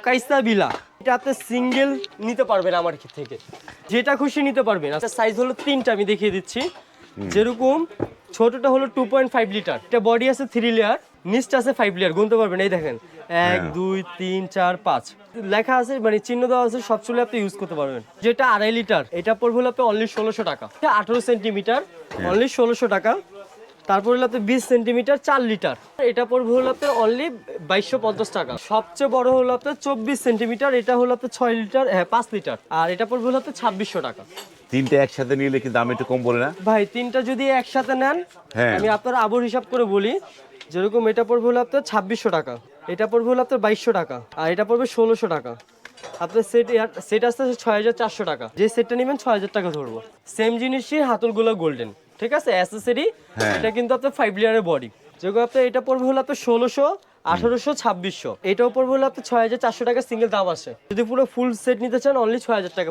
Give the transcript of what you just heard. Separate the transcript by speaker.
Speaker 1: কাইসা বিলা, এটা আপনি সিঙ্গেল নিতে পারবেন আমার থেকে, যেটা খুশি নিতে পারবেন। আচ্ছা, সাইজ হলো 3টা, আমি দেখিয়ে দিচ্ছি। যেরকম ছোটটা হলো 2.5 লিটার, এটা বডি আছে 3 লেয়ার, নিচটা আছে 5 লেয়ার, গুনতে পারবেন। এই দেখেন 1 2 3 4 5 লেখা আছে, মানে চিহ্ন দেওয়া আছে, সব চুলে আপনি ইউজ করতে পারবেন। যেটা 2.5 লিটার, এটা পড়বে হলো আপনি অনলি 1600 টাকা। 18 সেন্টিমিটার, অনলি 1600 টাকা। তারপর হলো আপনি 20 সেন্টিমিটার 4 লিটার, এটা পড়বে হলো আপনার অনলি 2250 টাকা। সবচেয়ে বড় হলো আপনার 24 সেন্টিমিটার, এটা হলো আপনার 6 লিটার, হ্যাঁ 5 লিটার, আর এটা পড়বে হলো আপনার 2600 টাকা।
Speaker 2: তিনটে একসাথে নিলে কি দাম একটু কম পড়ে না?
Speaker 1: ভাই তিনটা যদি একসাথে নেন,
Speaker 2: হ্যাঁ।
Speaker 1: আমি আপনার আবর হিসাব করে বলি, যেরকম এটা পড়বে হলো আপনার 2600 টাকা, এটা পড়বে হলো আপনার 2200 টাকা, আর এটা পড়বে 1600 টাকা। আপনার সেট আসতে 6400 টাকা, যে সেটটা নেবেন 6000 টাকা ধরবো। সেম জিনিসই হাতলগুলো গোল্ডেন, ঠিক আছে, অ্যাসেসরি।
Speaker 2: হ্যাঁ।
Speaker 1: এটা কিন্তু আপনার 5 লেয়ারের বডি, যেগুলো আপনার এটা পড়বে হলো আপনার 1600, 1800, 2600, এটাও পড়বে হলো আপনার 6400 টাকা সিঙ্গেল দাম আসে। যদি পুরো ফুল সেট নিতে চান অনলি 6000 টাকা